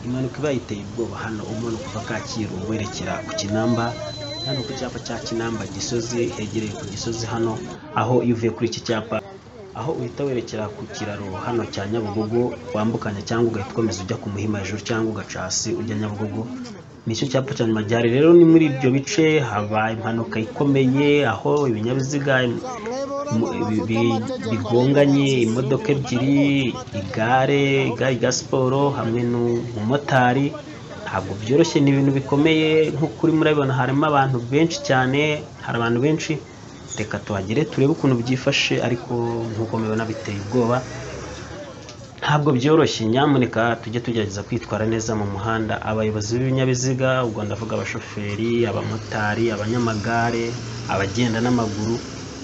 impanuka ibaye iteye ubwoba hano umanuka kuva Kacyiru werekera ku Kinamba, hano ku cyapa cya Kinamba Gisozi, hegereye ku Gisozi hano, aho iyo uvuye kuri iki cyapa aho uhita werekera ku kiraro hano cya Nyabugogo wambukanya, cyangwa ugahita ukomeza ujya ku Muhima hejuru, cyangwa ugaca hasi ujya Nyabugogo. Nicyo cyapa cya nyuma gihari. Rero ni muri ibyo bice haba impanuka ikomeye, aho ibinyabiziga bigonganye, imodoka ebyiri, igare rya siporo hamwe n'umumotari. Ntabwo byoroshye, ni ibintu bikomeye. Nk'uko urimo urabibona harimo abantu benshi cyane, hari abantu benshi. Reka tuhagere turebe ukuntu byifashe, ariko nk'uko mubibona biteye ubwoba, ntabwo byoroshye. Nyamuneka tujye tugerageza kwitwara neza mu muhanda. Abayobozi b'ibinyabiziga, ubwo ndavuga abashoferi, abamotari, abanyamagare, abagenda n'amaguru,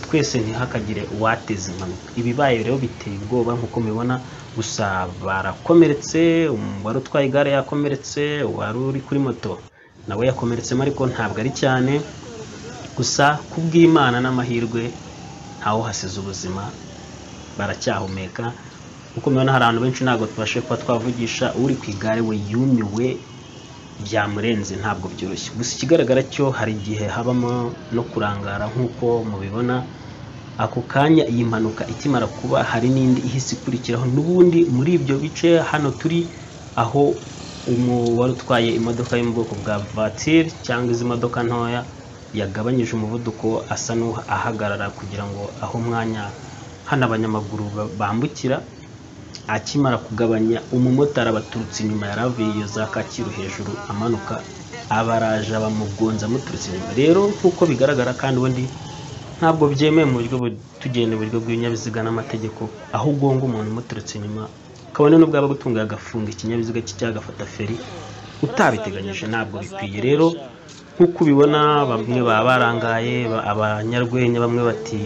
twese ntihakagire uwateza impanuka. Ibibaye rero biteye ubwoba nk'uko mubibona, gusa barakomeretse. Wari utwaye igare yakomeretse, wari uri kuri moto nawe yakomeretsemo, ariko ntabwo ari cyane. Gusa kubw'Imana n'amahirwe ntawo hasize ubuzima, baracyahumeka. Uko mubibona hari abantu benshi, ntabwo tubashe kuba twavugisha. Uri ku igare we yumiwe byamurenze, ntabwo byoroshye. Gusa ikigaragara cyo hari igihe habamo no kurangara nk'uko mubibona. Ako kanya iyi mpanuka ikimara kuba, hari n'indi ihise ikurikiraho n'ubundi muri ibyo bice hano turi, aho wari utwaye imodoka yo mu bwoko bwa voiture cyangwa izi modoka ntoya yagabanyije umuvuduko, asa n'ahagarara kugira ngo aho umwanya hano abanyamaguru bambukira. Akimara kugabanya, umumotari abaturutse inyuma, yaravuye iyo za Kacyiru hejuru amanuka, abaraje abamugonza amuturutse inyuma. Rero nk'uko bigaragara, kandi ubundi ntabwo byemewe mu buryo tugenda mu buryo bw'ibinyabiziga n'amategeko, aho ugonga umuntu umuturutse inyuma, kabone n'ubwo aba gutunga agafunga ikinyabiziga cye cyangwa agafata feri utabiteganyije, ntabwo bikwiye. Rero nk'uko ubibona, bamwe baba barangaye, abanyarwenya bamwe bati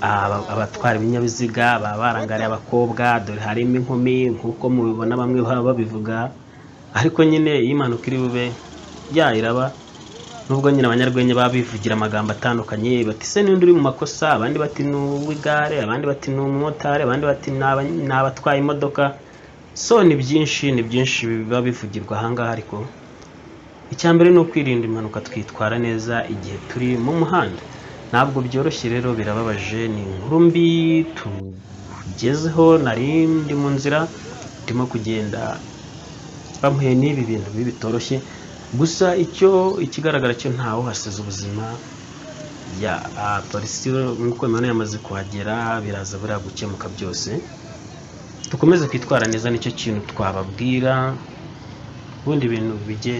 abatwara ibinyabiziga baba barangariye abakobwa, dore harimo inkumi nk'uko mubibona bamwe baba babivuga. Ariko nyine iyi mpanuka iri bube iraba, nubwo nyine abanyarwenya baba bivugira amagambo atandukanye, bati se n'undi uri mu makosa, abandi bati ni uw'igare, abandi bati ni umumotari, abandi bati ni abatwaye imodoka. So ni byinshi biba bivugirwa ahangaha, ariko icya mbere ni ukwirinda impanuka, twitwara neza igihe turi mu muhanda. Ntabwo byoroshye, rero birababaje. Ni inkuru mbi tugezeho. Nari ndi mu nzira ndimo kugenda, bamuhe n'ibi bintu bitoroshye. Gusa ikigaragara cyo ntawo hasize ubuzima. Ya polisi nk'uko mubibona yamaze kuhagera, biraza buriya gukemuka byose. Dukomeze kwitwara neza, nicyo kintu twababwira. Ubundi ibintu bijye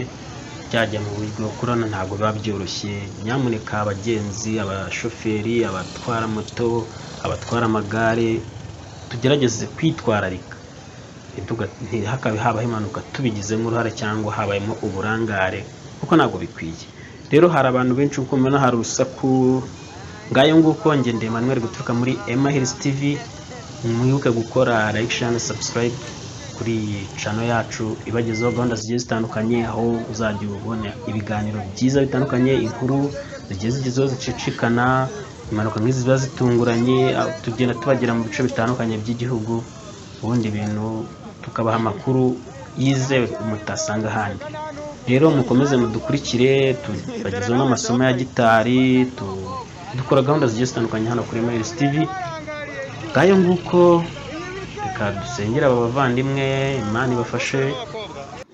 byajya mu buryo, kurana ntabwo biba byoroshye. Nyamuneka abagenzi, abashoferi, abatwara moto, abatwara amagare, tugerageze kwitwararika, ntihakabe habaho impanuka tubigizemo uruhare cyangwa habayemo uburangare, kuko ntabwo bikwiye. Rero hari abantu benshi, uko mubona hari urusaku. Ngayo nguko njye ndi Emmanuel guturuka muri Emma Hills TV. Mwibuke gukora like, share na subscribe kuri channel yacu ibagezeho gahunda zigiye zitandukanye, aho uzajya ubona ibiganiro byiza bitandukanye, inkuru zigiye zigezeho zicicikana, impanuka nk'izi ziba zitunguranye, tugenda tubagira mu bice bitandukanye by'igihugu. Ubundi ibintu tukabaha amakuru yizewe mutasanga ahandi. Rero mukomeze mudukurikire, tubagezeho n'amasomo ya gitari, dukora gahunda zigiye zitandukanye hano kuri Emma Hills TV. Ngayo nguko, reka dusengera aba bavandimwe, Imana ibafashe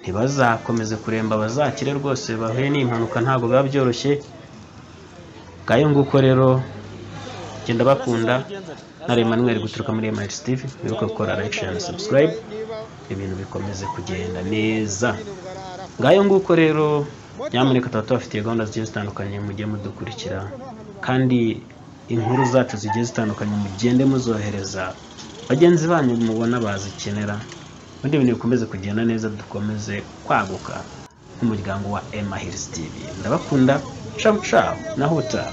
ntibazakomeze kuremba, bazakire rwose, bahuye n'impanuka ntabwo biba byoroshye. Ngayo nguko rero, genda bakunda. Nari Emmanuel guturuka muri Emma Hills TV. Mwibuke gukora like, share na subscribe, ibintu bikomeze kugenda neza. Ngayo nguko rero, nyamuneka tuba tubafitiye gahunda zigiye zitandukanye, mujye mudukurikira, kandi inkuru zacu zigiye zitandukanye mugende muzohereza bagenzi banyu mubona bazikenera. Ubundi ibintu bikomeze kugenda neza, dukomeze kwaguka nk'umuryango wa Emma Hills TV. Ndabakunda, ciao ciao, naho utaha.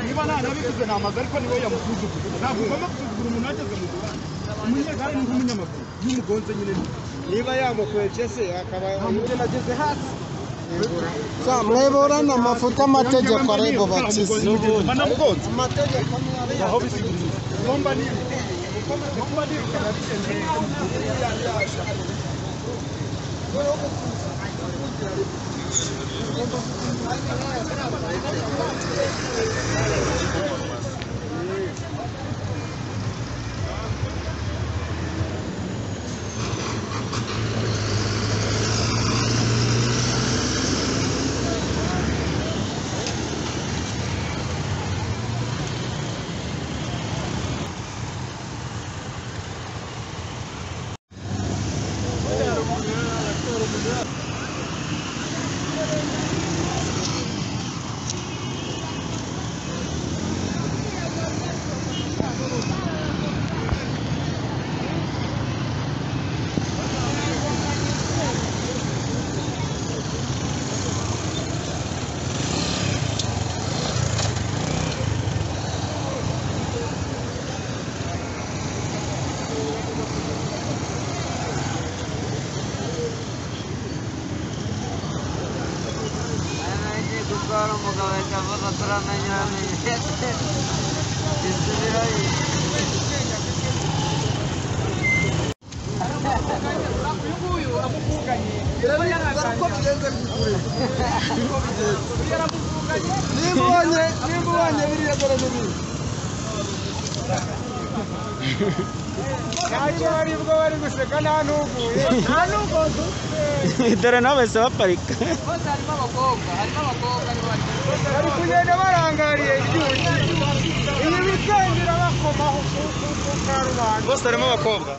niba nanabivuze namaze, ariko niwe yamusuzugura. Ntabwo ugomba gusuzugura umuntu wageze mu Rwanda. Umunyegare ni nk'umunyamakuru y'umugonze nyine. Niba yamukweje se akaba nageze hasi. mweborana amafuta amategeko arebo batsize amategeko aho bisigura nomba ni nimbonye biriya dore n'ibindi bari guseka nta n'uguye dore nawe se baparika harimo abakobwa bari kugenda barangariye ibyuki ibi bitangira bakomaho ku karubanda bose harimo abakobwa